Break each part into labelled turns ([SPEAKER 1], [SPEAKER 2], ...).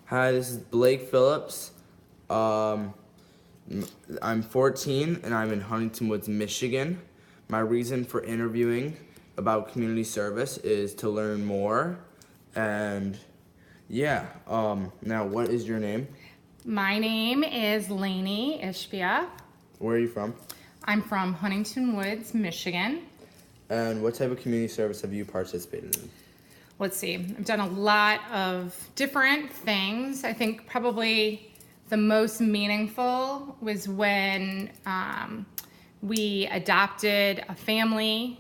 [SPEAKER 1] Hi, this is Blake Phillips. Um, I'm 14 and I'm in Huntington Woods, Michigan. My reason for interviewing about community service is to learn more. And now what is your name?
[SPEAKER 2] My name is Lainey Ishbia.
[SPEAKER 1] Where are you from?
[SPEAKER 2] I'm from Huntington Woods, Michigan.
[SPEAKER 1] And what type of community service have you participated in?
[SPEAKER 2] Let's see, I've done a lot of different things. I think probably the most meaningful was when we adopted a family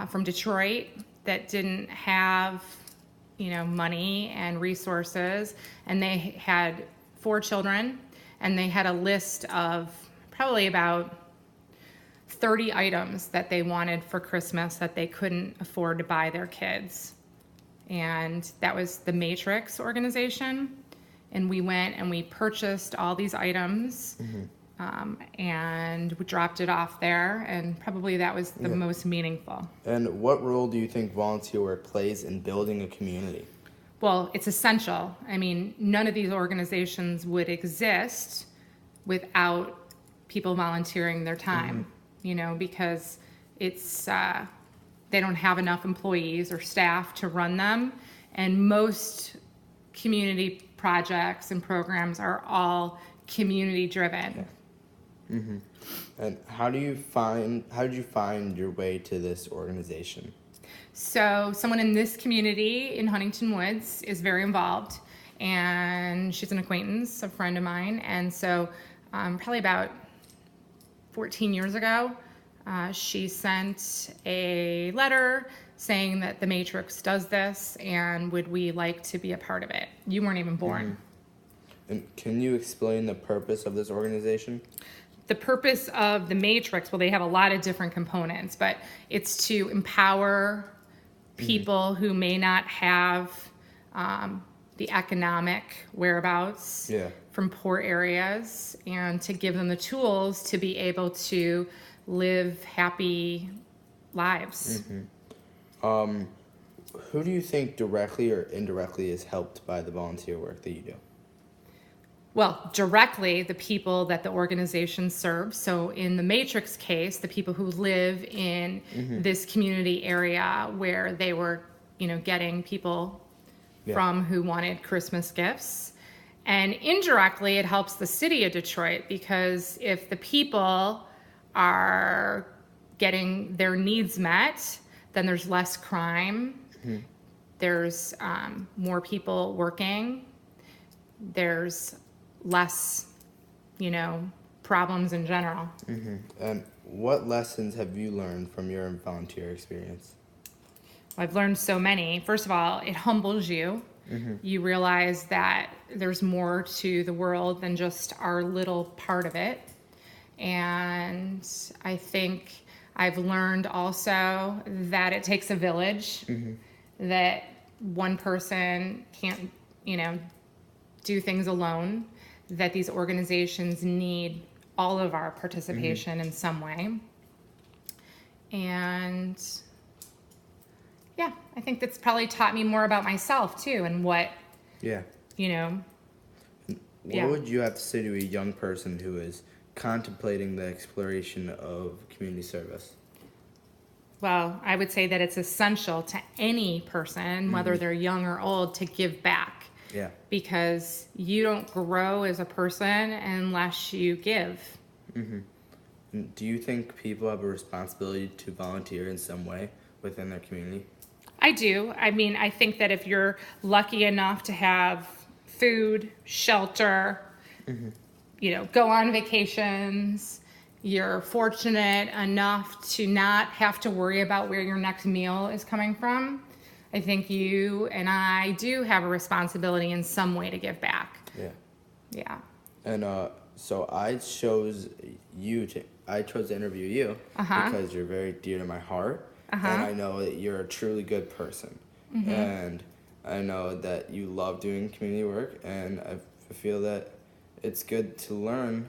[SPEAKER 2] from Detroit that didn't have, money and resources, and they had 4 children, and they had a list of probably about 30 items that they wanted for Christmas that they couldn't afford to buy their kids. And that was the Matrix organization. And we went and we purchased all these items, and we dropped it off there. And probably that was the most meaningful.
[SPEAKER 1] And what role do you think volunteer work plays in building a community?
[SPEAKER 2] Well, it's essential. I mean, none of these organizations would exist without people volunteering their time, because it's they don't have enough employees or staff to run them, and most community projects and programs are all community driven.
[SPEAKER 1] And how did you find your way to this organization?
[SPEAKER 2] So someone in this community in Huntington Woods is very involved, and she's an acquaintance, a friend of mine. And so probably about 14 years ago, she sent a letter saying that the Matrix does this and would we like to be a part of it. You weren't even born.
[SPEAKER 1] And can you explain the purpose of this organization?
[SPEAKER 2] The purpose of the Matrix, well, they have a lot of different components, but it's to empower people who may not have the economic whereabouts from poor areas, and to give them the tools to be able to live happy lives.
[SPEAKER 1] Who do you think directly or indirectly is helped by the volunteer work that you do?
[SPEAKER 2] Well, directly, the people that the organization serves. So in the Matrix case, the people who live in this community area where they were, getting people from who wanted Christmas gifts. And indirectly, it helps the city of Detroit, because if the people are getting their needs met, then there's less crime. There's more people working. There's less, problems in general.
[SPEAKER 1] And what lessons have you learned from your volunteer experience?
[SPEAKER 2] I've learned so many. First of all, it humbles you. You realize that there's more to the world than just our little part of it. And I think I've learned also that it takes a village, that one person can't, do things alone, that these organizations need all of our participation in some way. And I think that's probably taught me more about myself too, and what,
[SPEAKER 1] What would you have to say to a young person who is contemplating the exploration of community service?
[SPEAKER 2] Well, I would say that it's essential to any person, whether they're young or old, to give back. Because you don't grow as a person unless you give.
[SPEAKER 1] Do you think people have a responsibility to volunteer in some way within their community?
[SPEAKER 2] I do. I mean, I think that if you're lucky enough to have food, shelter, go on vacations, you're fortunate enough to not have to worry about where your next meal is coming from, I think you and I do have a responsibility in some way to give back.
[SPEAKER 1] And so I chose to interview you because you're very dear to my heart, and I know that you're a truly good person, and I know that you love doing community work, and I feel that it's good to learn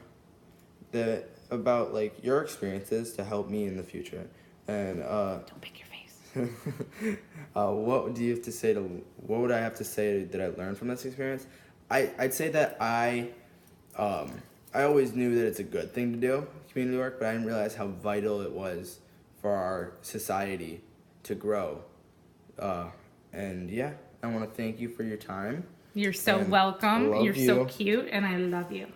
[SPEAKER 1] that about your experiences to help me in the future. And
[SPEAKER 2] Don't pick your face.
[SPEAKER 1] what would I have to say that I learned from this experience? I'd say that I always knew that it's a good thing to do, community work, but I didn't realize how vital it was for our society to grow. And yeah, I want to thank you for your time.
[SPEAKER 2] You're so welcome. You're so
[SPEAKER 1] you.
[SPEAKER 2] cute, and I love you.